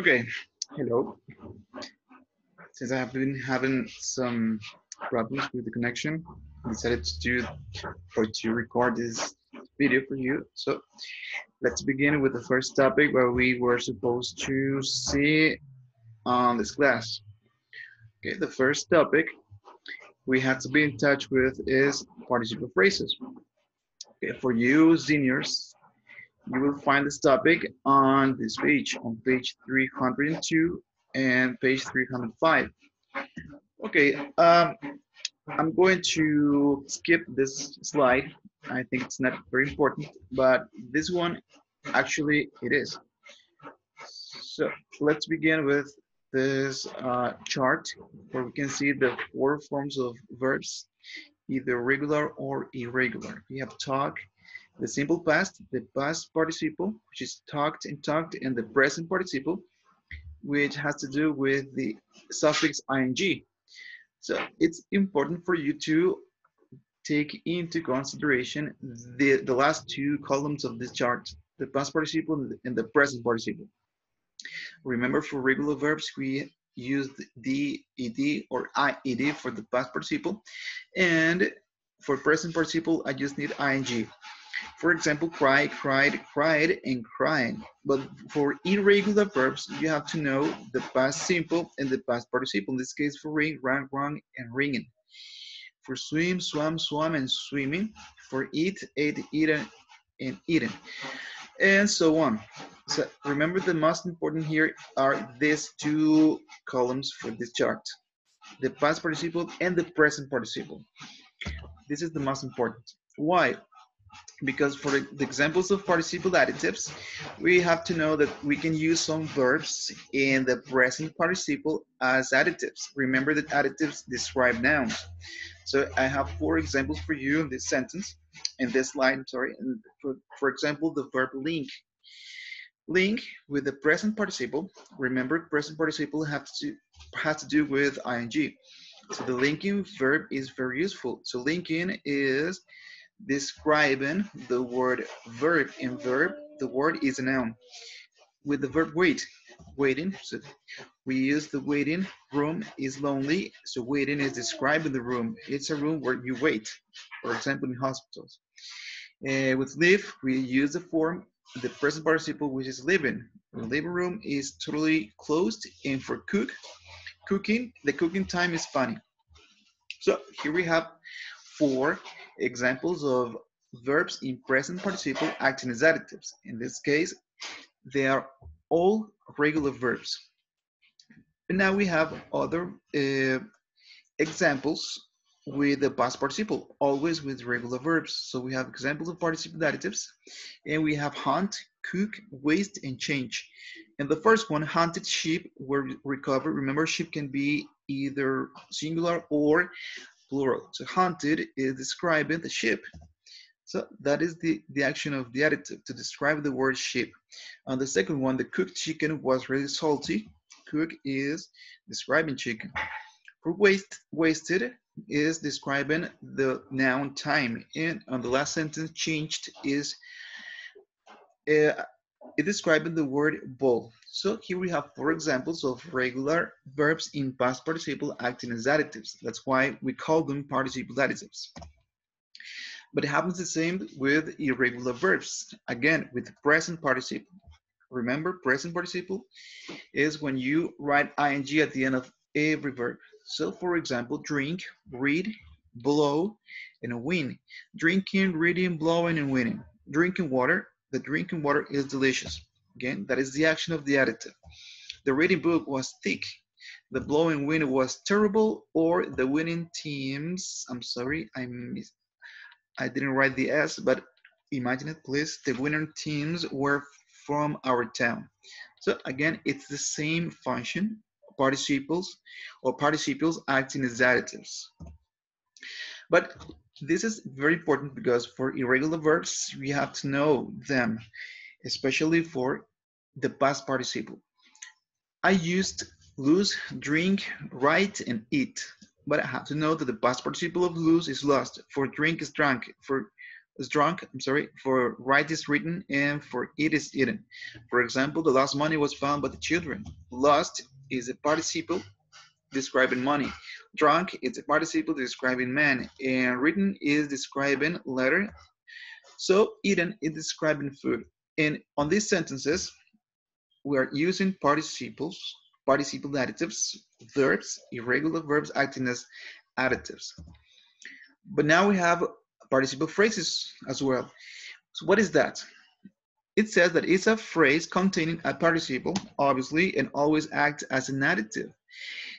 Okay, hello. Since I have been having some problems with the connection, I decided to do or to record this video for you. So let's begin with the first topic where we were supposed to see on this class. Okay, the first topic we have to be in touch with is participle phrases. Okay, for you seniors, you will find this topic on this page, on page 302 and page 305. Okay, I'm going to skip this slide. I think it's not very important, but this one actually it is. So let's begin with this chart where we can see the four forms of verbs, either regular or irregular. We have talk, the simple past, the past participle, which is talked and talked, and the present participle, which has to do with the suffix ing. So it's important for you to take into consideration the last two columns of this chart, the past participle and the present participle. Remember, for regular verbs, we use the ed or ied for the past participle, and for present participle, I just need ing. For example, cry, cried, cried, and crying. But for irregular verbs, you have to know the past simple and the past participle. In this case, for ring, rang, rang, and ringing. For swim, swam, swam, and swimming. For eat, ate, eaten, and eaten. And so on. So remember, the most important here are these two columns for this chart. The past participle and the present participle. This is the most important. Why? Because for the examples of participle additives, we have to know that we can use some verbs in the present participle as additives. Remember that additives describe nouns. So I have four examples for you in this sentence, in this line, I'm sorry. And for example, the verb link. Link with the present participle. Remember, present participle has to do with ing. So the linking verb is very useful. So linking is describing the word verb. In verb, the word is a noun. With the verb wait, waiting, so we use the waiting. Room is lonely, so waiting is describing the room. It's a room where you wait, for example, in hospitals. With live, we use the form, the present participle, which is living. The living room is totally closed, and for cook, cooking, the cooking time is funny. So here we have four examples of verbs in present participle acting as additives. In this case, they are all regular verbs. And now we have other examples with the past participle, always with regular verbs. So we have examples of participle additives, and we have hunt, cook, waste, and change. And the first one, hunted sheep were recovered. Remember, sheep can be either singular or plural. So hunted is describing the sheep. So that is the action of the adjective to describe the word sheep. And the second one, the cooked chicken was really salty. Cook is describing chicken. For wasted is describing the noun time. And on the last sentence, changed is describing the word bowl. So here we have four examples of regular verbs in past participle acting as additives. That's why we call them participle additives. But it happens the same with irregular verbs. Again, with the present participle. Remember, present participle is when you write ing at the end of every verb. So for example, drink, read, blow, and win. Drinking, reading, blowing, and winning. Drinking water, the drinking water is delicious. Again, that is the action of the adjective. The reading book was thick. The blowing wind was terrible, or the winning teams, I'm sorry, I didn't write the S, but imagine it, please. The winning teams were from our town. So again, it's the same function, participles or participles acting as additives. But this is very important because for irregular verbs, we have to know them, especially for the past participle. I used lose, drink, write, and eat. But I have to know that the past participle of lose is lost. For drink is drunk. For is drunk, I'm sorry, for write is written, and for eat is eaten. For example, the lost money was found by the children. Lost is a participle describing money. Drunk is a participle describing man, and written is describing letter. So eaten is describing food. And on these sentences, we are using participles, participle additives, verbs, irregular verbs acting as additives. But now we have participle phrases as well. So what is that? It says that it's a phrase containing a participle, obviously, and always acts as an adjective.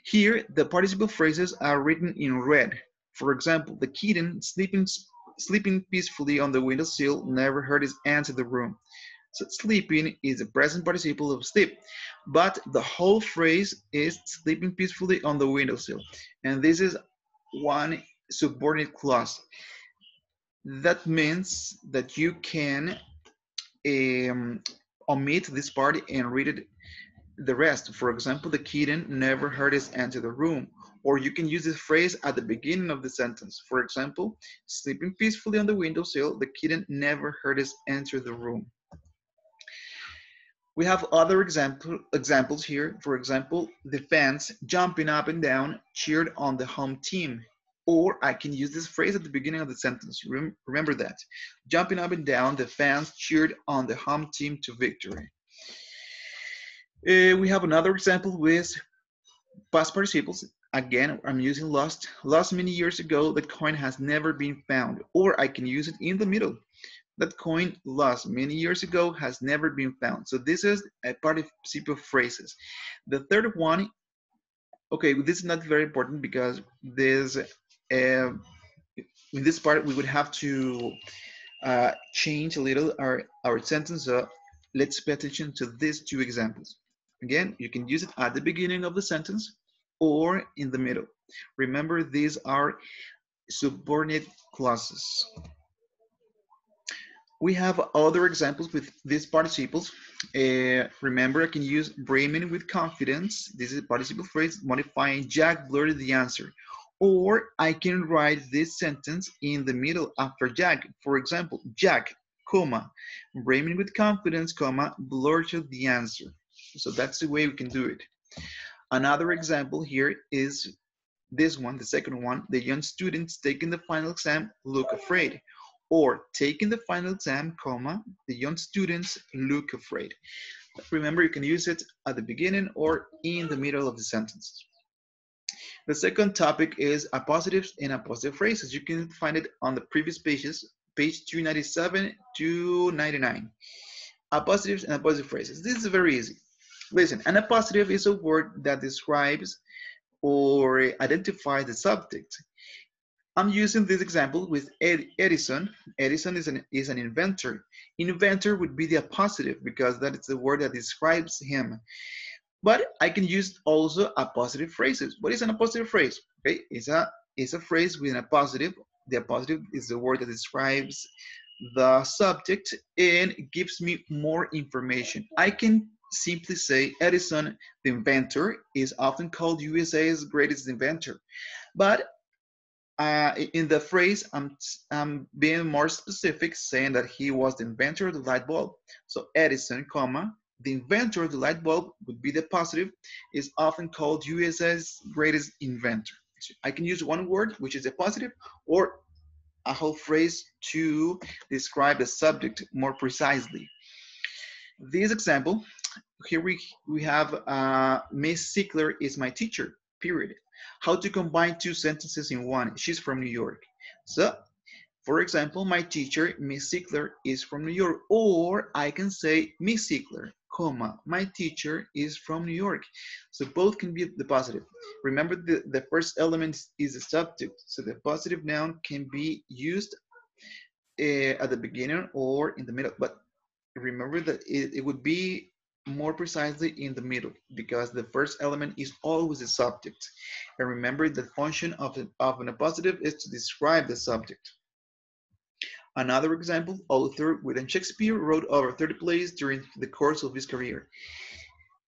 Here, the participle phrases are written in red. For example, the kitten sleeping peacefully on the windowsill never heard his aunt in the room. So sleeping is the present participle of sleep, but the whole phrase is sleeping peacefully on the windowsill. And this is one subordinate clause. That means that you can omit this part and read it the rest. For example, the kitten never heard us enter the room. Or you can use this phrase at the beginning of the sentence. For example, sleeping peacefully on the windowsill, the kitten never heard us enter the room. We have other examples here. For example, the fans jumping up and down cheered on the home team. Or I can use this phrase at the beginning of the sentence. Remember that. Jumping up and down, the fans cheered on the home team to victory. We have another example with past participles. Again, I'm using lost. Lost many years ago, that coin has never been found. Or I can use it in the middle. That coin lost many years ago has never been found. So this is a participle phrases. The third one, okay, this is not very important because this, in this part, we would have to change a little our sentence. So let's pay attention to these two examples. Again, you can use it at the beginning of the sentence or in the middle. Remember, these are subordinate clauses. We have other examples with these participles. Remember, I can use Bremen with confidence. This is a participle phrase modifying Jack blurted the answer. Or I can write this sentence in the middle after Jack. For example, Jack, comma, Bremen with confidence, comma, blurted the answer. So that's the way we can do it. Another example here is this one, the second one. The young students taking the final exam look afraid. Or taking the final exam, comma, the young students look afraid. Remember, you can use it at the beginning or in the middle of the sentence. The second topic is appositives and appositive phrases. You can find it on the previous pages, page 297 to 99. Appositives and appositive phrases. This is very easy. Listen, an appositive is a word that describes or identifies the subject. I'm using this example with Edison. Edison is an inventor. Inventor would be the appositive because that is the word that describes him. But I can use also appositive phrases. What is an appositive phrase? Okay, it's a phrase with an appositive. The appositive is the word that describes the subject and gives me more information. I can simply say Edison, the inventor, is often called USA's greatest inventor. But in the phrase, I'm being more specific, saying that he was the inventor of the light bulb. So Edison, comma, the inventor of the light bulb would be the positive, is often called USA's greatest inventor. So I can use one word, which is a positive, or a whole phrase to describe the subject more precisely. This example, here we have Miss Ziegler is my teacher, period. How to combine two sentences in one. She's from New York. So, for example, my teacher, Miss Ziegler, is from New York. Or I can say Miss Ziegler, comma, my teacher is from New York. So both can be the positive. Remember, the first element is the subject. So the positive noun can be used at the beginning or in the middle. But remember that it would be more precisely in the middle because the first element is always the subject. And remember, the function of an appositive is to describe the subject. Another example, author William Shakespeare wrote over 30 plays during the course of his career.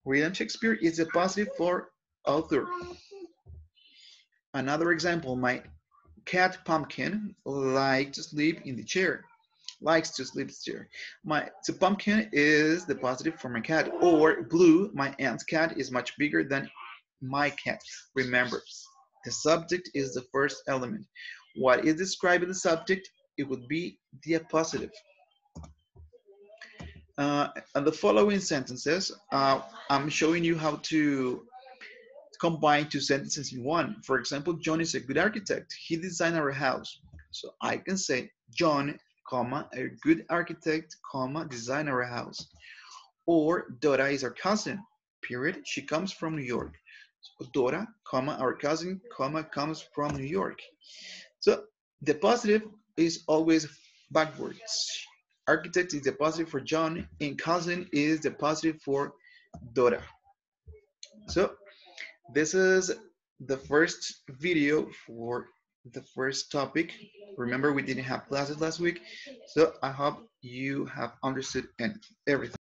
William Shakespeare is a positive for author. Another example, my cat Pumpkin likes to sleep in the chair. likes to sleep there. So pumpkin is the positive for my cat, or blue, my aunt's cat is much bigger than my cat. Remember, the subject is the first element. What is describing the subject? It would be the appositive. And the following sentences, I'm showing you how to combine two sentences in one. For example, John is a good architect. He designed our house. So I can say John, comma, a good architect, comma, design our house. Or Dora is our cousin, period. She comes from New York. So Dora, comma, our cousin, comma, comes from New York. So the positive is always backwards. Architect is the positive for John, and cousin is the positive for Dora. So this is the first video for the first topic. Remember, we didn't have classes last week, so I hope you have understood everything.